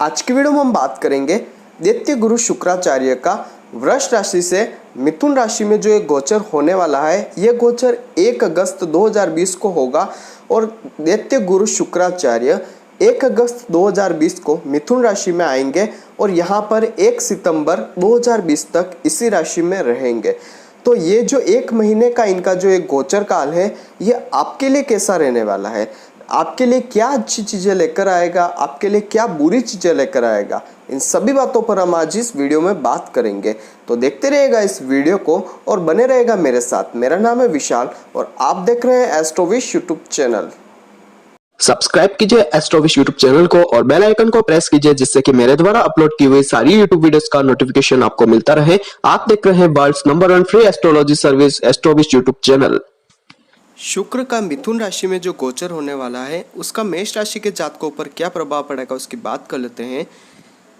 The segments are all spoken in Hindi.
आज की वीडियो में हम बात करेंगे दैत्य गुरु शुक्राचार्य का वृष राशि से मिथुन राशि में जो एक गोचर होने वाला है। यह गोचर 1 अगस्त 2020 को होगा और दैत्य गुरु शुक्राचार्य 1 अगस्त 2020 को मिथुन राशि में आएंगे और यहाँ पर 1 सितंबर 2020 तक इसी राशि में रहेंगे। तो ये जो 1 महीने का इनका जो एक गोचर काल है, ये आपके लिए कैसा रहने वाला है, आपके लिए क्या अच्छी चीज़ें लेकर आएगा, आपके लिए क्या बुरी चीज़ें लेकर आएगा, इन सभी बातों पर हम आज इस वीडियो में बात करेंगे। तो देखते रहिएगा इस वीडियो को और बने रहेगा मेरे साथ। मेरा नाम है विशाल और आप देख रहे हैं एस्ट्रोविश यूट्यूब चैनल। सब्सक्राइब कीजिए एस्ट्रोविश यूट्यूब चैनल को और बेल आइकन को प्रेस कीजिए, जिससे कि मेरे द्वारा अपलोड की हुई सारी यूट्यूब वीडियोस का नोटिफिकेशन आपको मिलता रहे। आप देख रहे हैं world's number 1 free astrology service Astrowish YouTube channel. शुक्र का मिथुन राशि में जो गोचर होने वाला है, उसका मेष राशि के जातकों पर क्या प्रभाव पड़ेगा उसकी बात कर लेते हैं।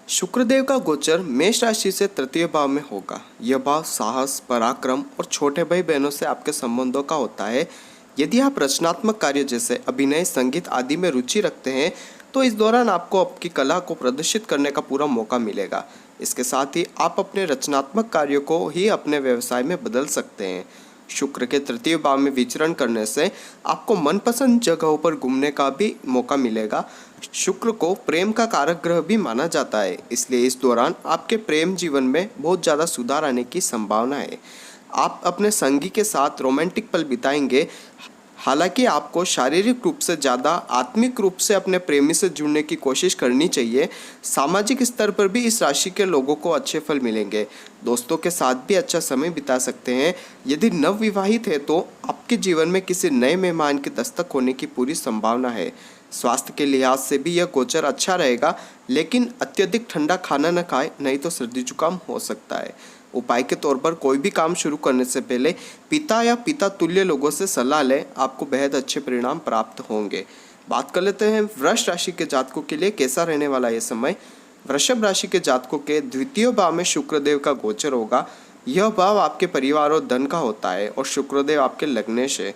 शुक्रदेव का गोचर मेष राशि से तृतीय भाव में होगा। यह भाव साहस, पराक्रम और छोटे भाई बहनों से आपके संबंधों का होता है। यदि आप रचनात्मक कार्य जैसे अभिनय, संगीत आदि में रुचि रखते हैं तो इस दौरान आपको आपकी कला को प्रदर्शित करने का पूरा मौका मिलेगा। इसके साथ ही आप अपने रचनात्मक कार्यों को ही अपने व्यवसाय में बदल सकते हैं। शुक्र के तृतीय भाव में विचरण करने से आपको मनपसंद जगहों पर घूमने का भी मौका मिलेगा। शुक्र को प्रेम का कारक ग्रह भी माना जाता है, इसलिए इस दौरान आपके प्रेम जीवन में बहुत ज़्यादा सुधार आने की संभावना है। आप अपने संगी के साथ रोमांटिक पल बिताएंगे। हालांकि आपको शारीरिक रूप से ज़्यादा आत्मिक रूप से अपने प्रेमी से जुड़ने की कोशिश करनी चाहिए। सामाजिक स्तर पर भी इस राशि के लोगों को अच्छे फल मिलेंगे। दोस्तों के साथ भी अच्छा समय बिता सकते हैं। यदि नवविवाहित है तो आपके जीवन में किसी नए मेहमान के दस्तक होने की पूरी संभावना है। स्वास्थ्य के लिहाज से भी यह गोचर अच्छा रहेगा, लेकिन अत्यधिक ठंडा खाना न खाएं, नहीं तो सर्दी जुकाम हो सकता है। उपाय के तौर पर कोई भी काम शुरू करने से पहले पिता या पिता तुल्य लोगों से सलाह लें, आपको बेहद अच्छे परिणाम प्राप्त होंगे। बात कर लेते हैं वृष राशि के जातकों के लिए कैसा रहने वाला यह समय। वृषभ राशि के जातकों के द्वितीय भाव में शुक्रदेव का गोचर होगा। यह भाव आपके परिवार और धन का होता है और शुक्रदेव आपके लग्नेश है।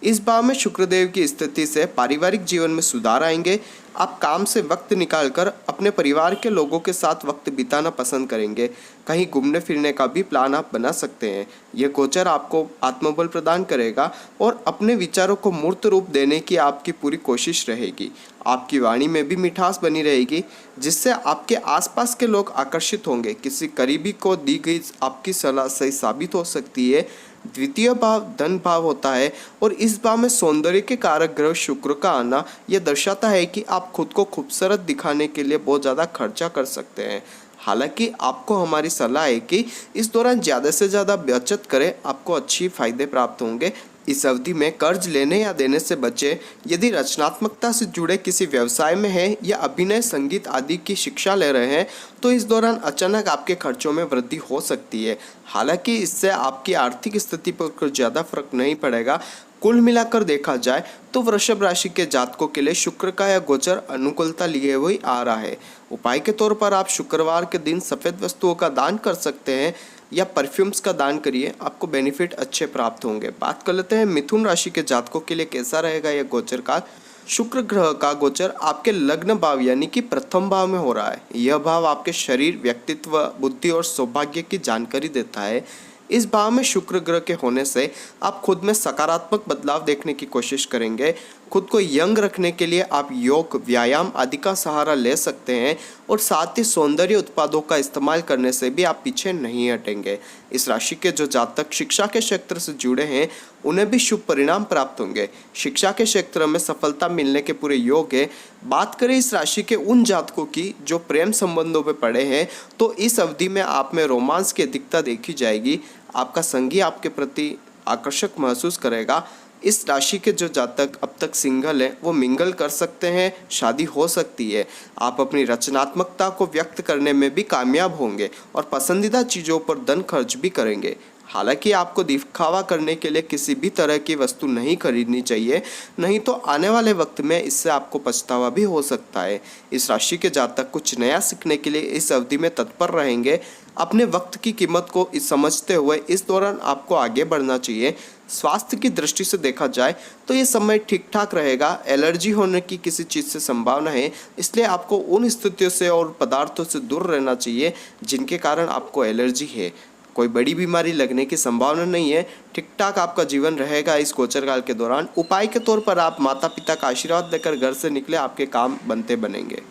इस भाव में शुक्रदेव की स्थिति से पारिवारिक जीवन में सुधार आएंगे। आप काम से वक्त निकालकर अपने परिवार के लोगों के साथ वक्त बिताना पसंद करेंगे। कहीं घूमने फिरने का भी प्लान आप बना सकते हैं। यह गोचर आपको आत्मबल प्रदान करेगा और अपने विचारों को मूर्त रूप देने की आपकी पूरी कोशिश रहेगी। आपकी वाणी में भी मिठास बनी रहेगी, जिससे आपके आसपास के लोग आकर्षित होंगे। किसी करीबी को दी गई आपकी सलाह सही साबित हो सकती है। द्वितीय भाव धन भाव होता है और इस भाव में सौंदर्य के कारक ग्रह शुक्र का आना यह दर्शाता है कि आप खुद को खूबसूरत दिखाने के लिए बहुत ज़्यादा खर्चा कर सकते हैं। हालांकि आपको हमारी सलाह है कि इस दौरान ज़्यादा से ज़्यादा बचत करें, आपको अच्छी फायदे प्राप्त होंगे। इस अवधि में कर्ज लेने या देने से बचें। यदि रचनात्मकता से जुड़े किसी व्यवसाय में हैं या अभिनय, संगीत आदि की शिक्षा ले रहे हैं तो इस दौरान अचानक आपके खर्चों में वृद्धि हो सकती है। हालांकि इससे आपकी आर्थिक स्थिति पर ज़्यादा फर्क नहीं पड़ेगा। कुल मिलाकर देखा जाए तो वृषभ राशि के जातकों के लिए शुक्र का यह गोचर अनुकूलता लिए हुए आ रहा है। उपाय के तौर पर आप शुक्रवार के दिन सफ़ेद वस्तुओं का दान कर सकते हैं या परफ्यूम्स का दान करिए, आपको बेनिफिट अच्छे प्राप्त होंगे। बात कर लेते हैं मिथुन राशि के जातकों के लिए कैसा रहेगा यह गोचर काल। शुक्र ग्रह का गोचर आपके लग्न भाव यानी कि प्रथम भाव में हो रहा है। यह भाव आपके शरीर, व्यक्तित्व, बुद्धि और सौभाग्य की जानकारी देता है। इस भाव में शुक्र ग्रह के होने से आप खुद में सकारात्मक बदलाव देखने की कोशिश करेंगे। खुद को यंग रखने के लिए आप योग, व्यायाम आदि का सहारा ले सकते हैं और साथ ही सौंदर्य उत्पादों का इस्तेमाल करने से भी आप पीछे नहीं हटेंगे। इस राशि के जो जातक शिक्षा के क्षेत्र से जुड़े हैं उन्हें भी शुभ परिणाम प्राप्त होंगे। शिक्षा के क्षेत्र में सफलता मिलने के पूरे योग है। बात करें इस राशि के उन जातकों की जो प्रेम संबंधों में पड़े हैं तो इस अवधि में आप में रोमांस की अधिकता देखी जाएगी। आपका संगी आपके प्रति आकर्षक महसूस करेगा। इस राशि के जो जातक अब तक सिंगल हैं वो मिंगल कर सकते हैं, शादी हो सकती है। आप अपनी रचनात्मकता को व्यक्त करने में भी कामयाब होंगे और पसंदीदा चीज़ों पर धन खर्च भी करेंगे। हालांकि आपको दिखावा करने के लिए किसी भी तरह की वस्तु नहीं खरीदनी चाहिए, नहीं तो आने वाले वक्त में इससे आपको पछतावा भी हो सकता है। इस राशि के जातक कुछ नया सीखने के लिए इस अवधि में तत्पर रहेंगे। अपने वक्त की कीमत को समझते हुए इस दौरान आपको आगे बढ़ना चाहिए। स्वास्थ्य की दृष्टि से देखा जाए तो ये समय ठीक ठाक रहेगा। एलर्जी होने की किसी चीज़ से संभावना है, इसलिए आपको उन स्थितियों से और पदार्थों से दूर रहना चाहिए जिनके कारण आपको एलर्जी है। कोई बड़ी बीमारी लगने की संभावना नहीं है, ठीक ठाक आपका जीवन रहेगा इस गोचर काल के दौरान। उपाय के तौर पर आप माता पिता का आशीर्वाद लेकर घर से निकले, आपके काम बनते बनेंगे।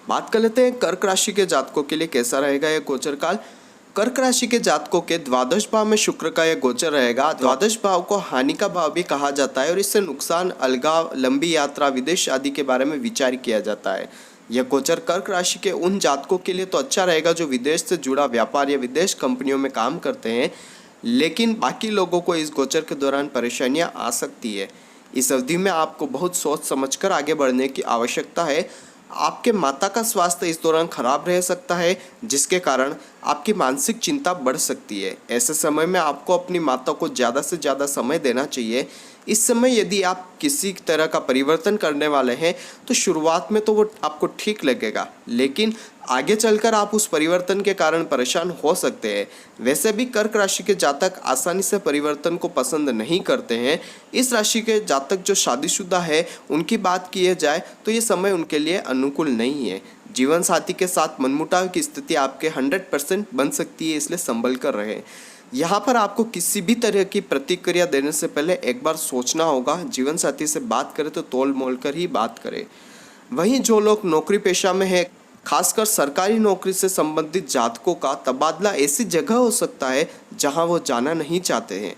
बात कर लेते हैं कर्क राशि के जातकों के लिए कैसा रहेगा यह गोचर काल। कर्क राशि के जातकों के द्वादश भाव में शुक्र का यह गोचर रहेगा। द्वादश भाव को हानि का भाव भी कहा जाता है और इससे नुकसान, अलगाव, लंबी यात्रा, विदेश आदि के बारे में विचार किया जाता है। यह गोचर कर्क राशि के उन जातकों के लिए तो अच्छा रहेगा जो विदेश से जुड़ा व्यापार या विदेश कंपनियों में काम करते हैं, लेकिन बाकी लोगों को इस गोचर के दौरान परेशानियां आ सकती है। इस अवधि में आपको बहुत सोच समझकर आगे बढ़ने की आवश्यकता है। आपके माता का स्वास्थ्य इस दौरान खराब रह सकता है, जिसके कारण आपकी मानसिक चिंता बढ़ सकती है। ऐसे समय में आपको अपनी माता को ज़्यादा से ज़्यादा समय देना चाहिए। इस समय यदि आप किसी तरह का परिवर्तन करने वाले हैं तो शुरुआत में तो वो आपको ठीक लगेगा, लेकिन आगे चलकर आप उस परिवर्तन के कारण परेशान हो सकते हैं। वैसे भी कर्क राशि के जातक आसानी से परिवर्तन को पसंद नहीं करते हैं। इस राशि के जातक जो शादीशुदा है उनकी बात की जाए तो ये समय उनके लिए अनुकूल नहीं है। जीवन साथी के साथ मनमुटाव की स्थिति आपके 100% बन सकती है, इसलिए संभल कर रहे। यहाँ पर आपको किसी भी तरह की प्रतिक्रिया देने से पहले एक बार सोचना होगा। जीवन साथी से बात करें तो तोल मोल कर ही बात करें। वहीं जो लोग नौकरी पेशा में है, खासकर सरकारी नौकरी से संबंधित जातकों का तबादला ऐसी जगह हो सकता है जहां वो जाना नहीं चाहते हैं।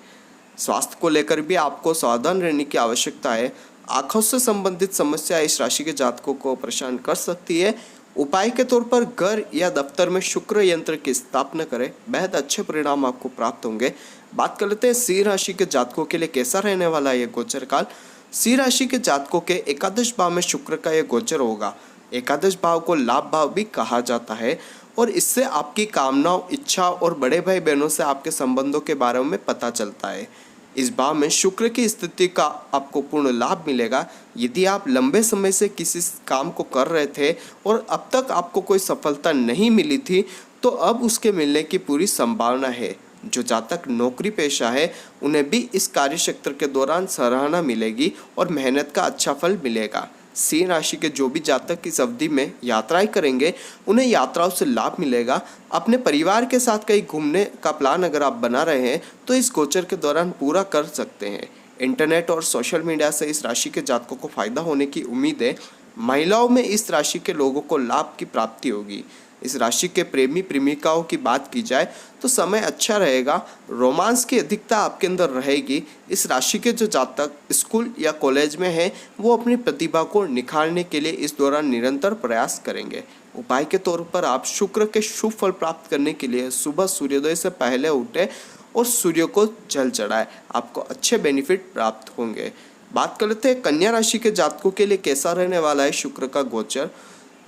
स्वास्थ्य को लेकर भी आपको सावधान रहने की आवश्यकता है। आंखों से संबंधित समस्या इस राशि के जातकों को परेशान कर सकती है। उपाय के तौर पर घर या दफ्तर में शुक्र यंत्र की स्थापना करें, बेहद अच्छे परिणाम आपको प्राप्त होंगे। बात कर लेते हैं सिंह राशि के जातकों के लिए कैसा रहने वाला है यह गोचर काल। सिंह राशि के जातकों के एकादश भाव में शुक्र का यह गोचर होगा। एकादश भाव को लाभ भाव भी कहा जाता है और इससे आपकी कामनाओं, इच्छा और बड़े भाई बहनों से आपके संबंधों के बारे में पता चलता है। इस भाव में शुक्र की स्थिति का आपको पूर्ण लाभ मिलेगा। यदि आप लंबे समय से किसी काम को कर रहे थे और अब तक आपको कोई सफलता नहीं मिली थी, तो अब उसके मिलने की पूरी संभावना है। जो जातक नौकरी पेशा है उन्हें भी इस कार्य क्षेत्र के दौरान सराहना मिलेगी और मेहनत का अच्छा फल मिलेगा। सिंह राशि के जो भी जातक इस अवधि में यात्राएं करेंगे उन्हें यात्राओं से लाभ मिलेगा। अपने परिवार के साथ कहीं घूमने का प्लान अगर आप बना रहे हैं तो इस गोचर के दौरान पूरा कर सकते हैं। इंटरनेट और सोशल मीडिया से इस राशि के जातकों को फायदा होने की उम्मीद है। महिलाओं में इस राशि के लोगों को लाभ की प्राप्ति होगी। इस राशि के प्रेमी प्रेमिकाओं की बात की जाए तो समय अच्छा रहेगा। रोमांस की अधिकता आपके अंदर रहेगी। इस राशि के जो जातक स्कूल या कॉलेज में हैं वो अपनी प्रतिभा को निखारने के लिए इस दौरान निरंतर प्रयास करेंगे। उपाय के तौर पर आप शुक्र के शुभ फल प्राप्त करने के लिए सुबह सूर्योदय से पहले उठे और सूर्य को जल चढ़ाए, आपको अच्छे बेनिफिट प्राप्त होंगे। बात कर लेते हैं कन्या राशि के जातकों के लिए कैसा रहने वाला है शुक्र का गोचर।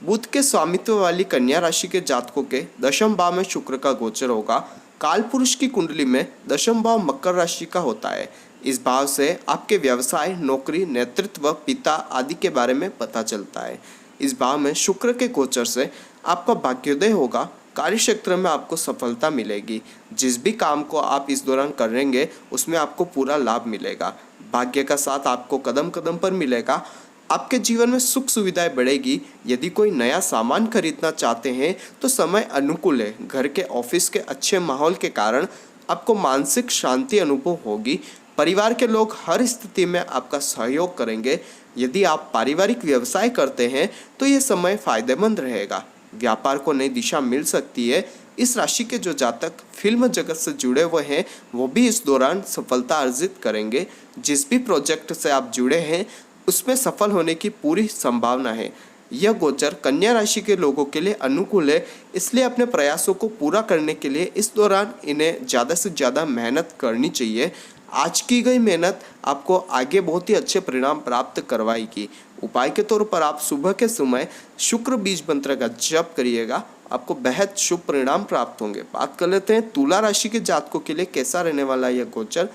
बुध के स्वामित्व वाली कन्या राशि के जातकों के दशम भाव में शुक्र का गोचर होगा। काल पुरुष की कुंडली में दशम भाव मकर राशि का होता है। इस भाव से आपके व्यवसाय, नौकरी, नेतृत्व, पिता आदि के बारे में पता चलता है। इस भाव में शुक्र के गोचर से आपका भाग्योदय होगा। कार्य क्षेत्र में आपको सफलता मिलेगी। जिस भी काम को आप इस दौरान करेंगे उसमें आपको पूरा लाभ मिलेगा। भाग्य का साथ आपको कदम कदम पर मिलेगा। आपके जीवन में सुख सुविधाएं बढ़ेगी। यदि कोई नया सामान खरीदना चाहते हैं तो समय अनुकूल है। घर के ऑफिस के अच्छे माहौल के कारण आपको मानसिक शांति अनुभव होगी। परिवार के लोग हर स्थिति में आपका सहयोग करेंगे। यदि आप पारिवारिक व्यवसाय करते हैं तो ये समय फायदेमंद रहेगा। व्यापार को नई दिशा मिल सकती है। इस राशि के जो जातक फिल्म जगत से जुड़े हुए हैं वो भी इस दौरान सफलता अर्जित करेंगे। जिस भी प्रोजेक्ट से आप जुड़े हैं उसमें सफल होने की पूरी संभावना है। यह गोचर कन्या राशि के लोगों के लिए अनुकूल है, इसलिए अपने प्रयासों को पूरा करने के लिए इस दौरान इन्हें ज़्यादा से ज़्यादा मेहनत करनी चाहिए। आज की गई मेहनत आपको आगे बहुत ही अच्छे परिणाम प्राप्त करवाएगी। उपाय के तौर पर आप सुबह के समय शुक्र बीज मंत्र का जप करिएगा, आपको बेहद शुभ परिणाम प्राप्त होंगे। बात कर लेते हैं तुला राशि के जातकों के लिए कैसा रहने वाला है यह गोचर।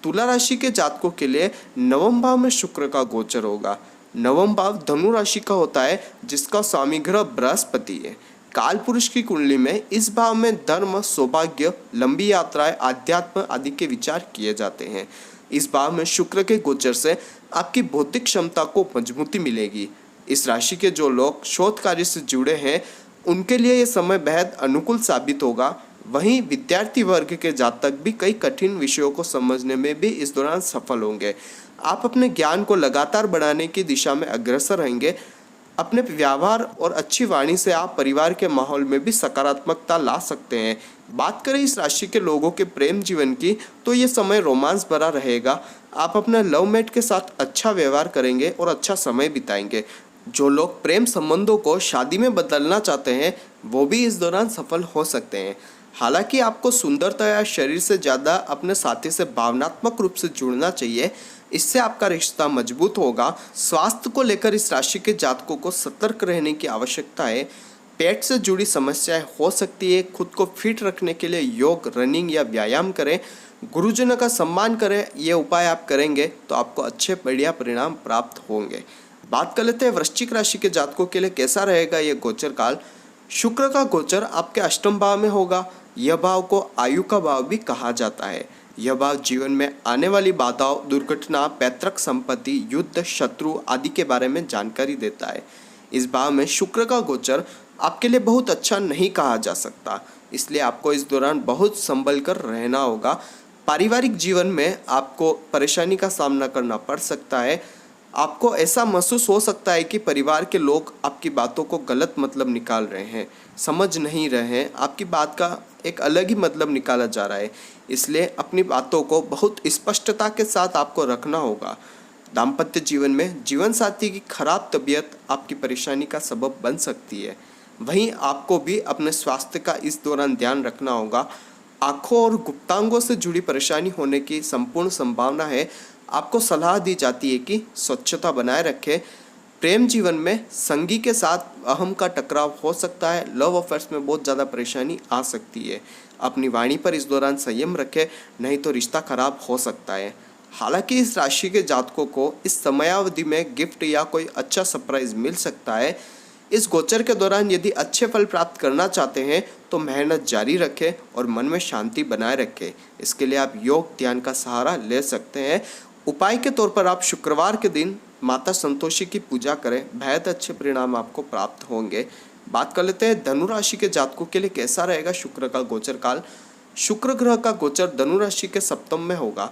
तुला राशि के जातकों के लिए नवम भाव में शुक्र का गोचर होगा। नवम भाव धनु राशि का होता है जिसका स्वामी ग्रह बृहस्पति है। काल पुरुष की कुंडली में इस भाव में धर्म, सौभाग्य, लंबी यात्राएं, आध्यात्म आदि के विचार किए जाते हैं। इस भाव में शुक्र के गोचर से आपकी बौद्धिक क्षमता को मजबूती मिलेगी। इस राशि के जो लोग शोध कार्य से जुड़े हैं उनके लिए ये समय बेहद अनुकूल साबित होगा। वहीं विद्यार्थी वर्ग के जातक भी कई कठिन विषयों को समझने में भी इस दौरान सफल होंगे। आप अपने ज्ञान को लगातार बढ़ाने की दिशा में अग्रसर रहेंगे। अपने व्यवहार और अच्छी वाणी से आप परिवार के माहौल में भी सकारात्मकता ला सकते हैं। बात करें इस राशि के लोगों के प्रेम जीवन की, तो ये समय रोमांस भरा रहेगा। आप अपने लव मेट के साथ अच्छा व्यवहार करेंगे और अच्छा समय बिताएंगे। जो लोग प्रेम संबंधों को शादी में बदलना चाहते हैं वो भी इस दौरान सफल हो सकते हैं। हालांकि आपको सुंदरता या शरीर से ज़्यादा अपने साथी से भावनात्मक रूप से जुड़ना चाहिए, इससे आपका रिश्ता मजबूत होगा। स्वास्थ्य को लेकर इस राशि के जातकों को सतर्क रहने की आवश्यकता है। पेट से जुड़ी समस्याएं हो सकती है। खुद को फिट रखने के लिए योग, रनिंग या व्यायाम करें। गुरुजनों का सम्मान करें। ये उपाय आप करेंगे तो आपको अच्छे बढ़िया परिणाम प्राप्त होंगे। बात कर लेते हैं वृश्चिक राशि के जातकों के लिए कैसा रहेगा ये गोचर काल। शुक्र का गोचर आपके अष्टम भाव में होगा। यह भाव को आयु का भाव भी कहा जाता है। यह भाव जीवन में आने वाली बाधाओं, दुर्घटना, पैतृक संपत्ति, युद्ध, शत्रु आदि के बारे में जानकारी देता है। इस भाव में शुक्र का गोचर आपके लिए बहुत अच्छा नहीं कहा जा सकता, इसलिए आपको इस दौरान बहुत संभल कर रहना होगा। पारिवारिक जीवन में आपको परेशानी का सामना करना पड़ सकता है। आपको ऐसा महसूस हो सकता है कि परिवार के लोग आपकी बातों को गलत मतलब निकाल रहे हैं, समझ नहीं रहे हैं, आपकी बात का एक अलग ही मतलब निकाला जा रहा है। इसलिए अपनी बातों को बहुत स्पष्टता के साथ आपको रखना होगा। दाम्पत्य जीवन में जीवन साथी की खराब तबीयत आपकी परेशानी का सबब बन सकती है। वहीं आपको भी अपने स्वास्थ्य का इस दौरान ध्यान रखना होगा। आँखों और गुप्तांगों से जुड़ी परेशानी होने की संपूर्ण संभावना है। आपको सलाह दी जाती है कि स्वच्छता बनाए रखें। प्रेम जीवन में संगी के साथ अहम का टकराव हो सकता है। लव अफेयर्स में बहुत ज़्यादा परेशानी आ सकती है। अपनी वाणी पर इस दौरान संयम रखें, नहीं तो रिश्ता खराब हो सकता है। हालांकि इस राशि के जातकों को इस समयावधि में गिफ्ट या कोई अच्छा सरप्राइज मिल सकता है। इस गोचर के दौरान यदि अच्छे फल प्राप्त करना चाहते हैं तो मेहनत जारी रखें और मन में शांति बनाए रखें। इसके लिए आप योग, ध्यान का सहारा ले सकते हैं। उपाय के तौर पर आप शुक्रवार के दिन माता संतोषी की पूजा करें, बेहद अच्छे परिणाम आपको प्राप्त होंगे। बात कर लेते हैं धनु राशि के जातकों के लिए कैसा रहेगा शुक्र का गोचर काल। शुक्र ग्रह का गोचर धनु राशि के सप्तम में होगा।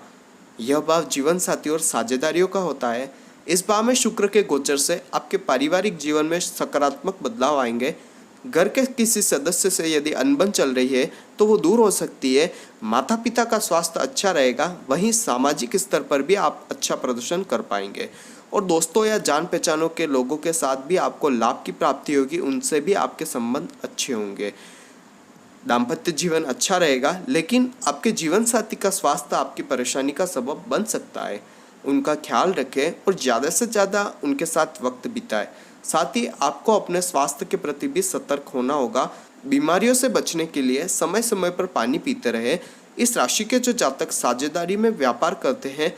यह भाव जीवन साथी और साझेदारियों का होता है। इस भाव में शुक्र के गोचर से आपके पारिवारिक जीवन में सकारात्मक बदलाव आएंगे। घर के किसी सदस्य से यदि अनबन चल रही है तो वो दूर हो सकती है। माता पिता का स्वास्थ्य अच्छा रहेगा। वहीं सामाजिक स्तर पर भी आप अच्छा प्रदर्शन कर पाएंगे और दोस्तों या जान पहचानों के लोगों के साथ भी आपको लाभ की प्राप्ति होगी। उनसे भी आपके संबंध अच्छे होंगे। दाम्पत्य जीवन अच्छा रहेगा, लेकिन आपके जीवन साथी का स्वास्थ्य आपकी परेशानी का सबब बन सकता है। उनका ख्याल रखें और ज़्यादा से ज़्यादा उनके साथ वक्त बिताएं। साथ ही आपको अपने स्वास्थ्य के प्रति भी सतर्क होना होगा। बीमारियों से बचने के लिए समय समय पर पानी पीते रहे। इस राशि के जो जातक साझेदारी में व्यापार करते हैं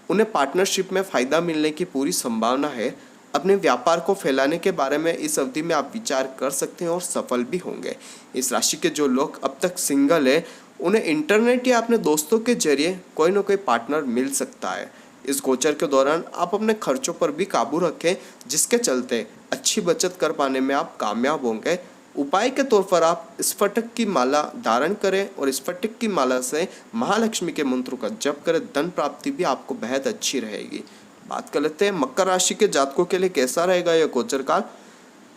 उन्हें पार्टनरशिप में फ़ायदा मिलने की पूरी संभावना है। अपने व्यापार को फैलाने के बारे में इस अवधि में आप विचार कर सकते हैं और सफल भी होंगे। इस राशि के जो लोग अब तक सिंगल है उन्हें इंटरनेट या अपने दोस्तों के जरिए कोई ना कोई पार्टनर मिल सकता है। इस गोचर के दौरान आप अपने खर्चों पर भी काबू रखें, जिसके चलते अच्छी बचत कर पाने में आप कामयाब होंगे। उपाय के तौर पर आप स्फटिक की माला धारण करें और स्फटिक की माला से महालक्ष्मी के मंत्रों का जप करें। धन प्राप्ति भी आपको बेहद अच्छी रहेगी। बात कर लेते हैं मकर राशि के जातकों के लिए कैसा रहेगा यह गोचर काल।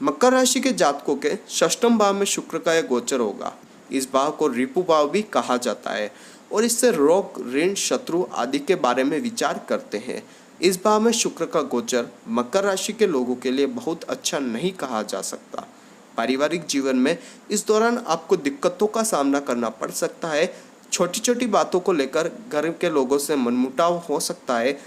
मकर राशि के जातकों के षष्ठम भाव में शुक्र का यह गोचर होगा। इस भाव को रिपु भाव भी कहा जाता है और इससे रोग, ऋण, शत्रु आदि के बारे में विचार करते हैं। इस भाव में शुक्र का गोचर मकर राशि के लोगों के लिए बहुत अच्छा नहीं कहा जा सकता। पारिवारिक जीवन में इस दौरान आपको दिक्कतों का सामना करना पड़ सकता है। छोटी छोटी बातों को लेकर घर के लोगों से मनमुटाव हो सकता है।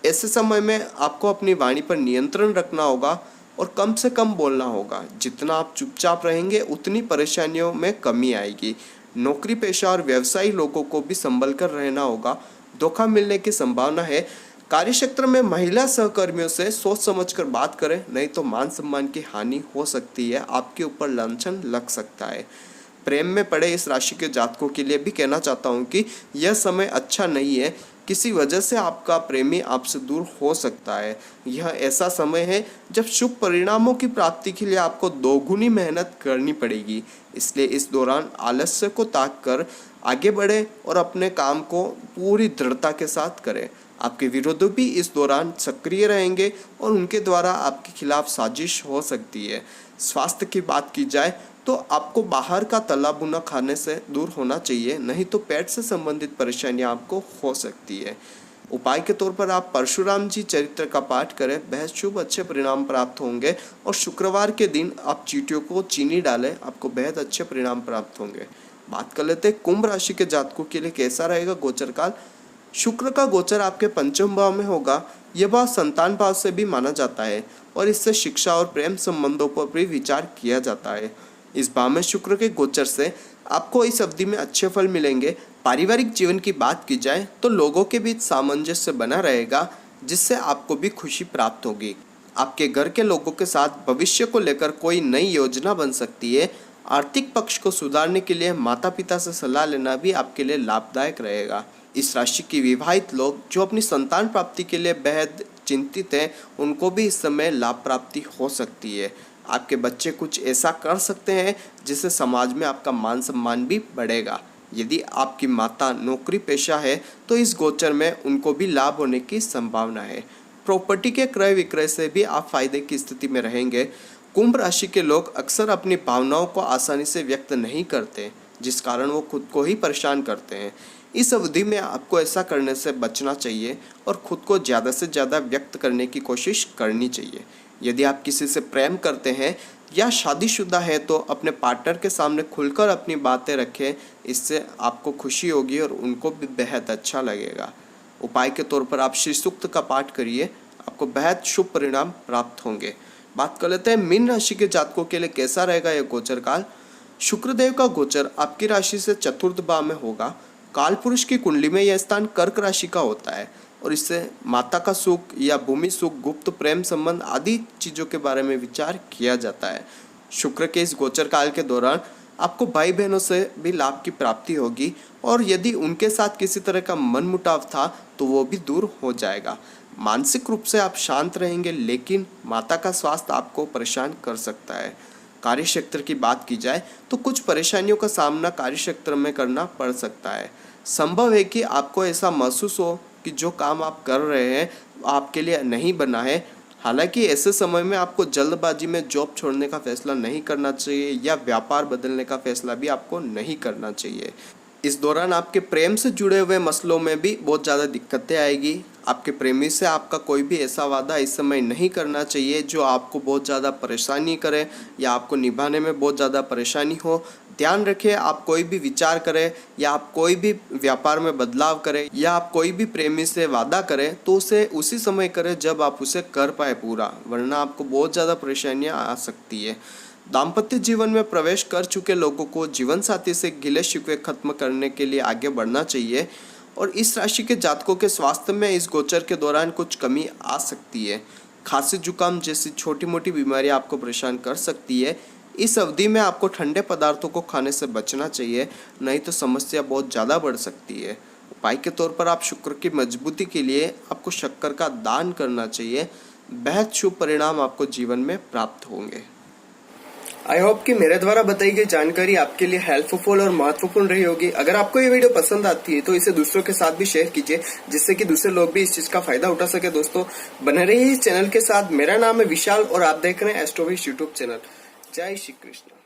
ऐसे समय में आपको अपनी वाणी पर नियंत्रण रखना होगा और कम से कम बोलना होगा। जितना आप चुपचाप रहेंगे उतनी परेशानियों में कमी आएगी। नौकरी पेशा और व्यवसायी लोगों को भी संभल कर रहना होगा। धोखा मिलने की संभावना है। कार्यक्षेत्र में महिला सहकर्मियों से सोच समझकर बात करें, नहीं तो मान सम्मान की हानि हो सकती है, आपके ऊपर लांछन लग सकता है। प्रेम में पड़े इस राशि के जातकों के लिए भी कहना चाहता हूँ कि यह समय अच्छा नहीं है। किसी वजह से आपका प्रेमी आपसे दूर हो सकता है। यह ऐसा समय है जब शुभ परिणामों की प्राप्ति के लिए आपको दोगुनी मेहनत करनी पड़ेगी। इसलिए इस दौरान आलस्य को त्याग कर आगे बढ़े और अपने काम को पूरी दृढ़ता के साथ करें। आपके विरोधी भी इस दौरान सक्रिय रहेंगे और उनके द्वारा आपके खिलाफ साजिश हो सकती है। स्वास्थ्य की बात की जाए तो आपको बाहर का तला भुना खाने से दूर होना चाहिए, नहीं तो पेट से संबंधित परेशानियां आपको हो सकती है। उपाय के तौर पर आप परशुराम जी चरित्र का पाठ करें, बेहद शुभ अच्छे परिणाम प्राप्त होंगे। और शुक्रवार के दिन आप चींटियों को चीनी डालें, आपको बेहद अच्छे परिणाम प्राप्त होंगे। बात कर लेते हैं कुंभ राशि के जातकों के लिए कैसा रहेगा गोचर काल। शुक्र का गोचर आपके पंचम भाव में होगा। यह भाव संतान भाव से भी माना जाता है और इससे शिक्षा और प्रेम संबंधों पर भी विचार किया जाता है। इस भाव में शुक्र के गोचर से आपको इस अवधि में अच्छे फल मिलेंगे। पारिवारिक जीवन की बात की जाए तो लोगों के बीच सामंजस्य बना रहेगा, जिससे आपको भी खुशी प्राप्त होगी। आपके घर के लोगों के साथ भविष्य को लेकर कोई नई योजना बन सकती है। आर्थिक पक्ष को सुधारने के लिए माता पिता से सलाह लेना भी आपके लिए लाभदायक रहेगा। इस राशि की विवाहित लोग जो अपनी संतान प्राप्ति के लिए बेहद चिंतित हैं, उनको भी इस समय लाभ प्राप्ति हो सकती है। आपके बच्चे कुछ ऐसा कर सकते हैं जिससे समाज में आपका मान सम्मान भी बढ़ेगा। यदि आपकी माता नौकरी पेशा है तो इस गोचर में उनको भी लाभ होने की संभावना है। प्रॉपर्टी के क्रय विक्रय से भी आप फायदे की स्थिति में रहेंगे। कुंभ राशि के लोग अक्सर अपनी भावनाओं को आसानी से व्यक्त नहीं करते, जिस कारण वो खुद को ही परेशान करते हैं। इस अवधि में आपको ऐसा करने से बचना चाहिए और खुद को ज़्यादा से ज़्यादा व्यक्त करने की कोशिश करनी चाहिए। यदि आप किसी से प्रेम करते हैं या शादीशुदा है तो अपने पार्टनर के सामने खुलकर अपनी बातें रखें, इससे आपको खुशी होगी और उनको भी बेहद अच्छा लगेगा। उपाय के तौर पर आप श्री सूक्त का पाठ करिए, आपको बेहद शुभ परिणाम प्राप्त होंगे। बात कर लेते हैं मीन राशि के जातकों के लिए कैसा रहेगा यह गोचर काल। शुक्रदेव का गोचर आपकी राशि से चतुर्थ भाव में होगा। काल पुरुष की कुंडली में यह स्थान कर्क राशि का होता है और इससे माता का सुख या भूमि सुख, गुप्त प्रेम संबंध आदि चीज़ों के बारे में विचार किया जाता है। शुक्र के इस गोचर काल के दौरान आपको भाई बहनों से भी लाभ की प्राप्ति होगी और यदि उनके साथ किसी तरह का मनमुटाव था तो वो भी दूर हो जाएगा। मानसिक रूप से आप शांत रहेंगे, लेकिन माता का स्वास्थ्य आपको परेशान कर सकता है। कार्यक्षेत्र की बात की जाए तो कुछ परेशानियों का सामना कार्यक्षेत्र में करना पड़ सकता है। संभव है कि आपको ऐसा महसूस हो कि जो काम आप कर रहे हैं आपके लिए नहीं बना है। हालांकि ऐसे समय में आपको जल्दबाजी में जॉब छोड़ने का फैसला नहीं करना चाहिए या व्यापार बदलने का फैसला भी आपको नहीं करना चाहिए। इस दौरान आपके प्रेम से जुड़े हुए मसलों में भी बहुत ज़्यादा दिक्कतें आएगी। आपके प्रेमी से आपका कोई भी ऐसा वादा इस समय नहीं करना चाहिए जो आपको बहुत ज़्यादा परेशानी करे या आपको निभाने में बहुत ज़्यादा परेशानी हो। ध्यान रखें, आप कोई भी विचार करें या आप कोई भी व्यापार में बदलाव करें या आप कोई भी प्रेमी से वादा करें तो उसे उसी समय करें जब आप उसे कर पाए पूरा, वरना आपको बहुत ज़्यादा परेशानियां आ सकती है। दाम्पत्य जीवन में प्रवेश कर चुके लोगों को जीवन साथी से गिले शिकवे खत्म करने के लिए आगे बढ़ना चाहिए। और इस राशि के जातकों के स्वास्थ्य में इस गोचर के दौरान कुछ कमी आ सकती है। खांसी जुकाम जैसी छोटी मोटी बीमारियां आपको परेशान कर सकती है। इस अवधि में आपको ठंडे पदार्थों को खाने से बचना चाहिए, नहीं तो समस्या बहुत ज़्यादा बढ़ सकती है। उपाय के तौर पर आप शुक्र की मजबूती के लिए आपको शक्कर का दान करना चाहिए। बेहद शुभ परिणाम आपको जीवन में प्राप्त होंगे। आई होप कि मेरे द्वारा बताई गई जानकारी आपके लिए हेल्पफुल और महत्वपूर्ण रही होगी। अगर आपको ये वीडियो पसंद आती है तो इसे दूसरों के साथ भी शेयर कीजिए, जिससे कि दूसरे लोग भी इस चीज का फायदा उठा सके। दोस्तों बने रहिए इस चैनल के साथ। मेरा नाम है विशाल और आप देख रहे हैं एस्ट्रोविश यूट्यूब चैनल। जय श्री कृष्ण।